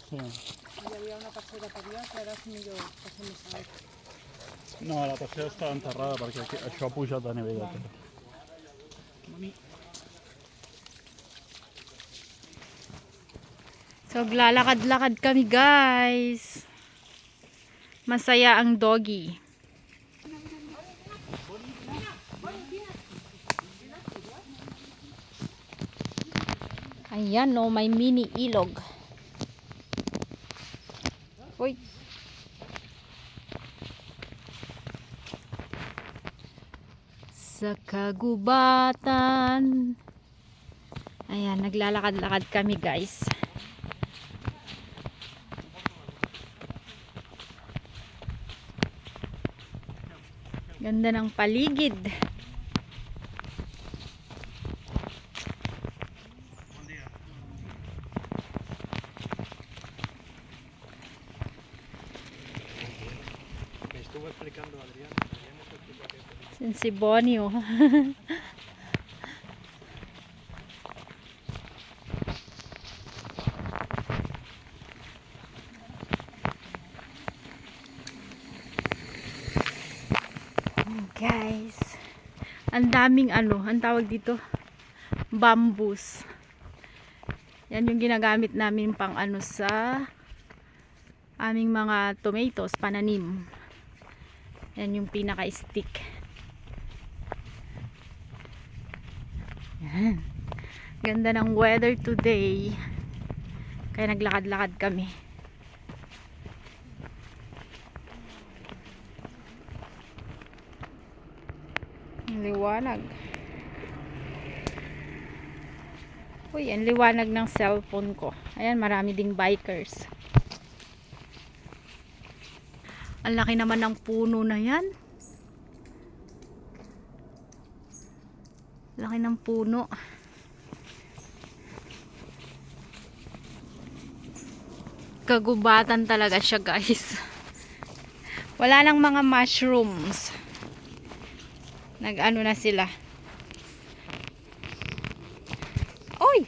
Sí. Y había una pasera per allà que ara és millor que se més alt. No, la passera està enterrada perquè aquí, això ha pujat de nivell de terra. So, lalakad-lakad kami, guys. Masaya ang doggy. Ayan, no, may mini ilog. Uy. Sa kagubatan. Ayan, naglalakad-lakad kami, guys. Ganda ng paligid. Estuvo explicando a Adrián. Yan si Bonnie, oh. Guys, ang daming ano, ang tawag dito, bamboos. Yan yung ginagamit namin pang ano sa aming mga tomatoes, pananim. Yan yung pinaka-stick. Yan. Ganda ng weather today. Kaya naglakad-lakad kami. Ang liwanag. Uy, ang liwanag ng cellphone ko. Ayan, marami ding bikers. Ang laki naman ng puno na yan. Laki ng puno. Kagubatan talaga siya, guys. Wala lang mga mushrooms. Nag-ano na sila. Oy!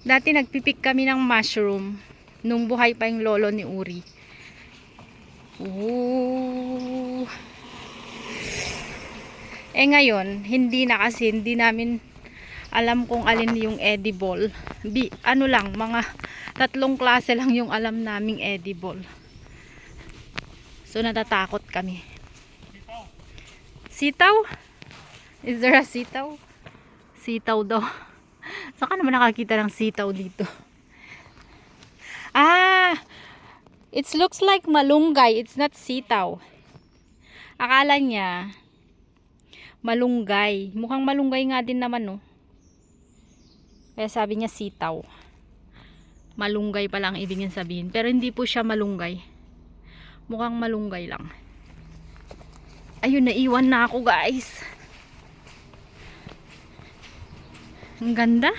Dati nagpipik kami ng mushroom nung buhay pa yung lolo ni Uri. Ooh. Eh ngayon, hindi na kasi, hindi namin alam kung alin yung edible. Ano lang, mga 3 klase lang yung alam naming edible. So natatakot kami. Sitaw? Is there a sitaw? Sitaw daw. Saan ka naman nakakita ng sitaw dito? Ah! It looks like malunggay. It's not sitaw. Akala niya malunggay. Mukhang malunggay nga din naman, no? Kaya sabi niya sitaw. Malunggay pala ang ibig niya sabihin. Pero hindi po siya malunggay. Mukhang malunggay lang. Ayun, naiwan na ako, guys. Ang ganda.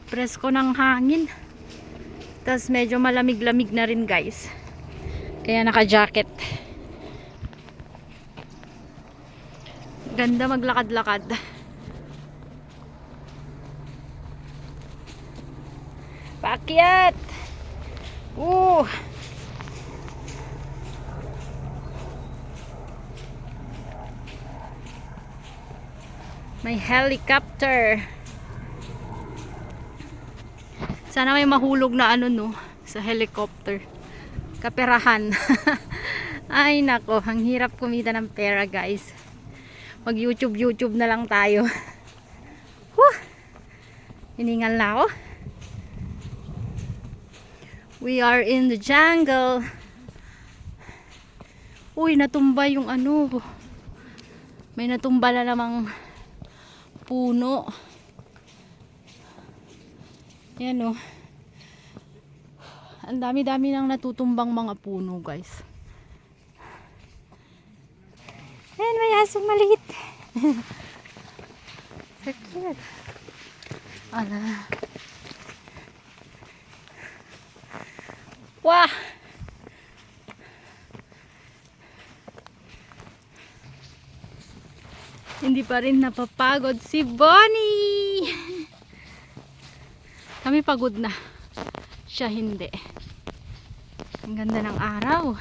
Presko ng hangin. Tapos medyo malamig-lamig na rin, guys. Kaya naka-jacket. Ganda maglakad-lakad. Paakyat! May helicopter. Sana may mahulog na ano, no, sa helicopter. Kaperahan. Ay nako, ang hirap kumita ng pera, guys. Mag YouTube na lang tayo. Whew! Hiningal na ako. We are in the jungle. Uy, natumba yung ano. May natumba na namang puno. Yan, oh. Ang dami-dami nang natutumbang mga puno, guys. Ayan, may asong maliit. So cute. Ala. Wah! Hindi pa rin napapagod si Bonnie. Kami pagod na. siya hindi. Ang ganda ng araw.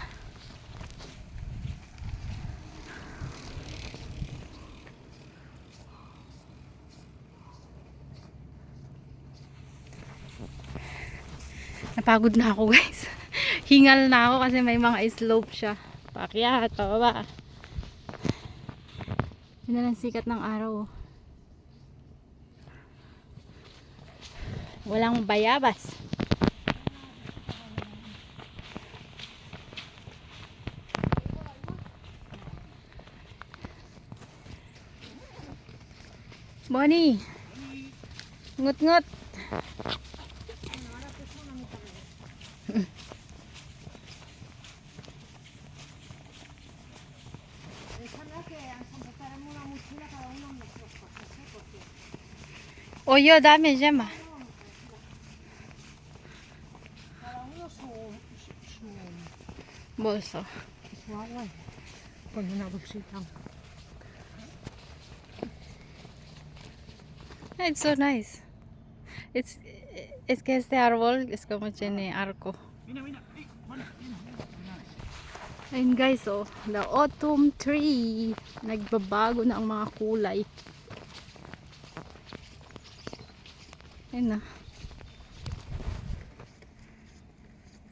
Napagod na ako guys. Hingal na ako kasi may mga slope siya. Paakyat, pababa. Yun na lang sikat ng araw. Walang bayabas. Bonnie. Ngut-ngut. Oye, dame, llama. Cada uno su Bolso. agua con una bolsita. It's so nice. Es que este árbol es como tiene arco. Ayun guys, oh, the autumn tree. Nagbabago na ang mga kulay. Ayun na.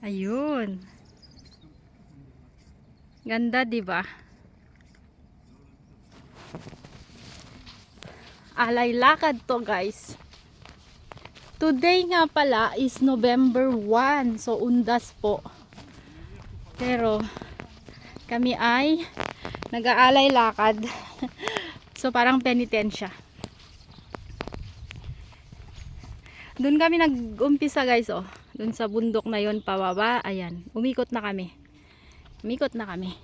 Ayun. Ganda, di ba? Alay lakad to, guys. Today nga pala is November 1. So, undas po. Pero, kami ay nag-aalay lakad. So, parang penitensya. Doon kami nag-umpisa guys, oh. Doon sa bundok na yon pababa. Ayan. Umikot na kami. Umikot na kami.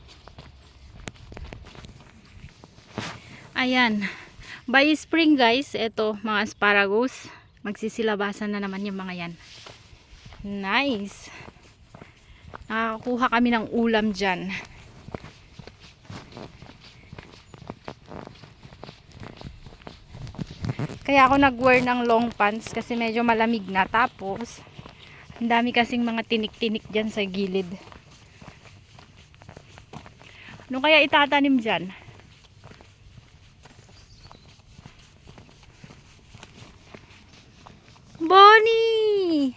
Ayan. By spring guys, ito mga asparagus. Magsisilabasan na naman yung mga yan. Nice. Nakakakuha kami ng ulam dyan. Kaya ako nag-wear ng long pants kasi medyo malamig na. Tapos, ang dami kasing mga tinik-tinik dyan sa gilid. Ano kaya itatanim dyan? Bonnie!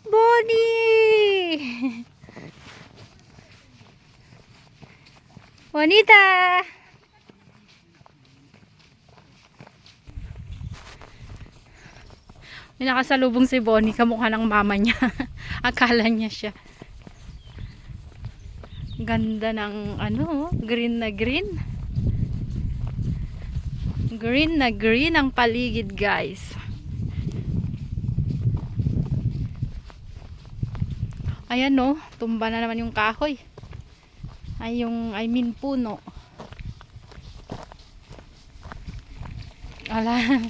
Bonnie! Bonita! May nakasalubong si Bonnie, kamukha ng mama niya. Akala niya siya. Ganda ng ano, green na green. Green na green ang paligid, guys. Ayan no, tumba na naman yung kahoy. I mean puno. Ala.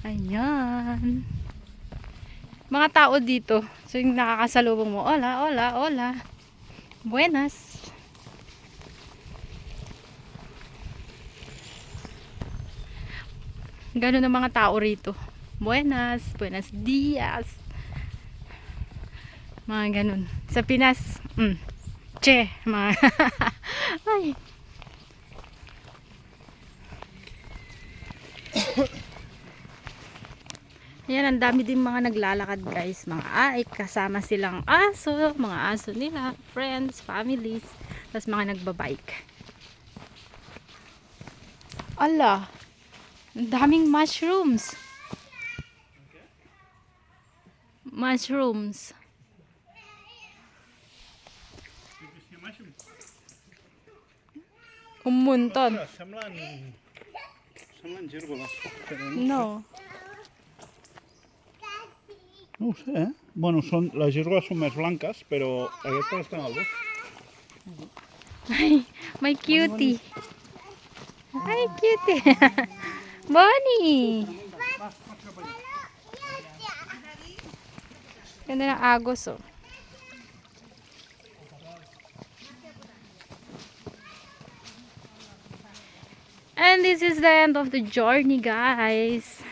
Ayan. Mga tao dito. So yung nakakasalubong mo, hola, hola, hola. Buenas. Ganun ang mga tao rito. Buenas, buenos dias. Mga ganun. Sa Pinas, che, mga ay. Ayan, ang dami din mga naglalakad guys. Mga kasama silang aso, mga aso nila, friends, families, tapos mga nagbabike. Ala, ang daming mushrooms. Mushrooms. Un montón. Semblen gírgoles. No. No ho sé, eh? Bueno, les gírgoles són més blanques, però aquestes estan al bosc. Ay, my cutie. Hi, cutie. Bonnie. Ganda ng agos, oh. And this is the end of the journey, guys.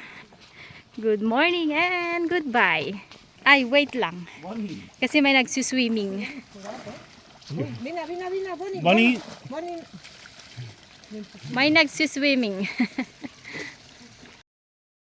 Good morning and goodbye. Ay, wait lang. Bonnie. Kasi may nagsuswimming. Vina, Bonnie. Bonnie. Bonnie. May nagsuswimming.